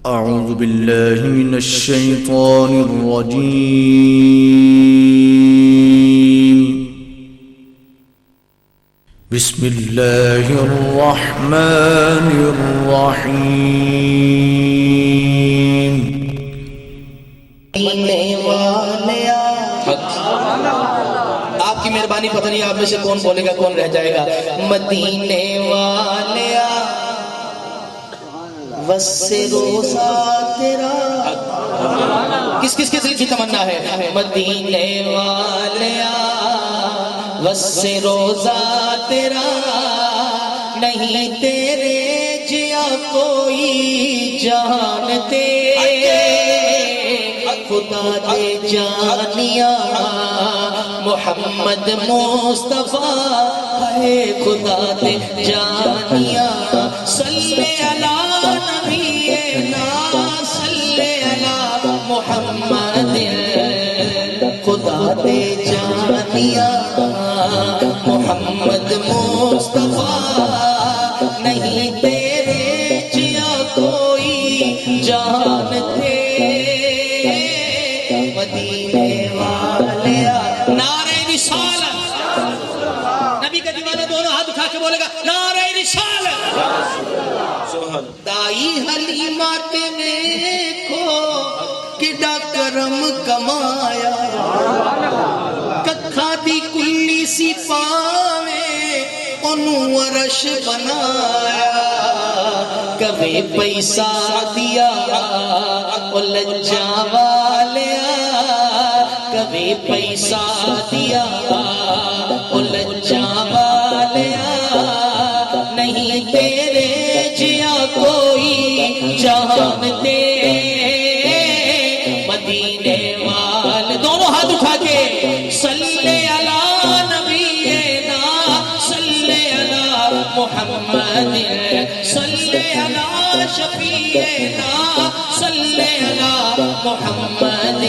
أعوذ بالله من الشيطان الرجيم. بسم الله الرحمن الرحيم. آپ کی مہربانی پتہ نہیں آپ میں سے کون بولے گا کون رہ جائے گا. مدینے والیا وسے روزہ تیرا. کس کس کے دل کی تمنا ہے؟ مدینے والیا وسے روزہ تیرا، نہیں تیرے جیا کوئی جانتے، خدا دے جانیا محمد مصطفیٰ ہے، خدا دے جانیا. صلی علی نبینا صلی علی محمد، خدا دے جانیا محمد مصطفیٰ، نہیں تیرے جیا کوئی جانتے. مدینے والیا نعرہ رسالت. نبی کا دیوانہ دونوں ہاتھ اٹھا کے بولے گا نعرہ رسالت. دائی حلیمہ تے دیکھو کڈا کرم کمایا، ککھا دی کلی سی پاوے انہوں عرش بنایا. کبھی پیسہ دیا او لجا والیا، کبھی پیسہ دیا او لجا والیا، نہیں تیرے جیا کوئی جانتے. مدینے والے دونوں ہاتھ اٹھا کے صلی علی نبینا صلی علی محمد، صلی علی شفیعنا صلی علی محمد.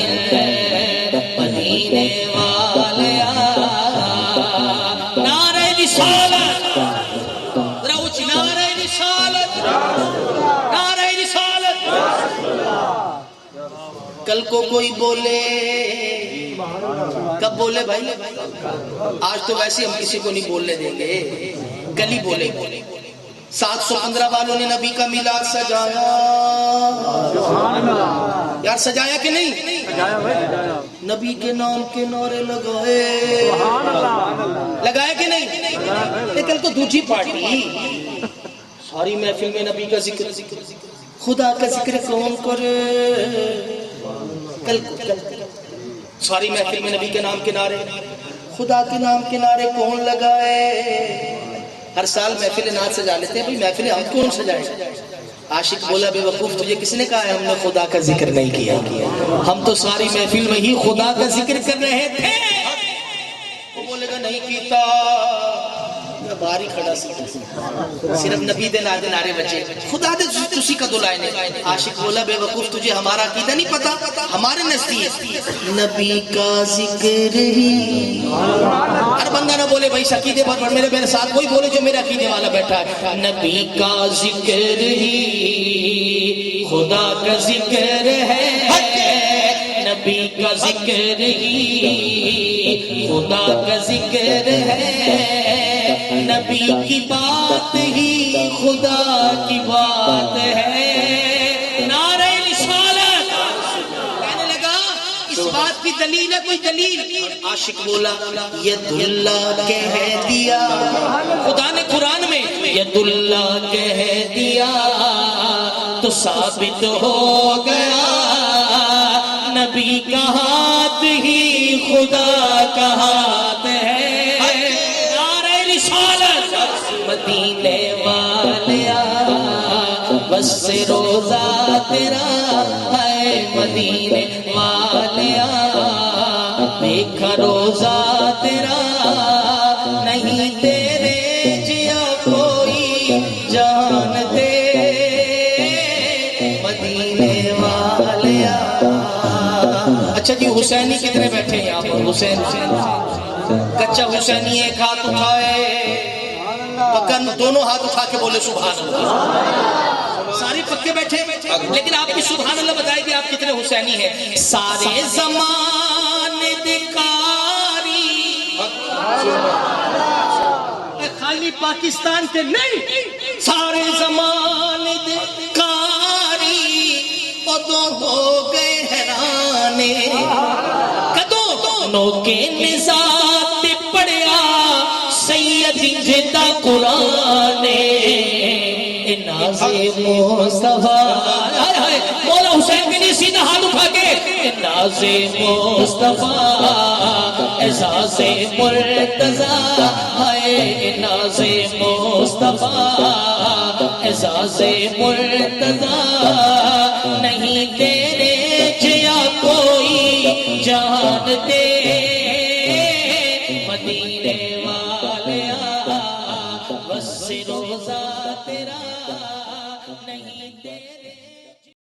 مدینے والیا نعرہ رسالت. روچ نعرہ رسالت، نعرہ رسالت. کل کو کوئی بولے، کب بولے بھائی؟ آج تو ویسے ہم کسی کو نہیں بولنے دیں گے، کل ہی بولے. 715 والوں نے نبی کا میلاد سجایا. یار سجایا کہ نہیں؟ نبی کے نام کے نعرے لگائے، لگائے کہ نہیں؟ لیکن تو دوسری پارٹی ساری محفل میں نبی کا ذکر، خدا کا ذکر کون کرے؟ کل ساری محفل میں نبی کے نام کے نعرے، خدا کے نام کے نعرے کون لگائے؟ ہر سال محفل نعت سجا لیتے ہیں، بھئی محفل ہم کون سجائے؟ عاشق بولا بے وقوف تجھے کس نے کہا ہے ہم نے خدا کا ذکر نہیں کیا؟ ہم تو ساری محفل میں ہی خدا کا ذکر کر رہے تھے. وہ بولے گا نہیں کیتا، باہر ہی کھڑا سی، صرف نبی دے نعرے بچے، خدا دے تسی کا دلائے نے. عاشق بولا بے وقوف تجھے ہمارا عقیدہ نہیں پتا، ہمارے نزدیک نبی کا ذکر ہی. ہر بندہ نہ بولے بھائی عقیدے پر میرے ساتھ کوئی بولے جو میرے عقیدے والا بیٹھا ہے. نبی کا ذکر ہی خدا کا ذکر ہے، نبی کا ذکر ہی خدا کا ذکر ہے، نبی کی بات ہی خدا کی بات ہے. نعرہ رسالت. کہنے لگا اس بات کی دلیل ہے کوئی دلیل؟ عاشق بولا ید اللہ کہہ دیا، خدا نے قرآن میں ید اللہ کہہ دیا تو ثابت ہو گیا، نبی کا ہاتھ ہی خدا کا ہاتھ ہے. نعرہ رسالت. مدینے والیا بس روزہ تیرا ہے، مدینے والیا دیکھا روزہ تیرا، نہیں تیرے جیا کوئی جانتے. مدینے والیا. اچھا جی حسینی کتنے بیٹھے ہیں یہاں پر؟ حسین کچا حسینی ایک ہاتھ اٹھائے، پکن دونوں ہاتھ اٹھا کے بولے سبحان اللہ. ساری پڑھ کے بیٹھے لیکن آپ بھی سبحان اللہ بتائیں کہ آپ کتنے حسینی ہیں سارے زمانے دکاری خالی پاکستان کے نہیں سارے زمانے دکاری ادو ہو گئے حیرانے کدو نو کے نزات پڑیا سید جدا قرآن نازے مصطفیٰ مولا حسین بن سیدھا ہاتھ اٹھا کے نازے مصطفیٰ اعزاز مرتضیٰ ہے نازے مصطفیٰ اعزاز مرتضیٰ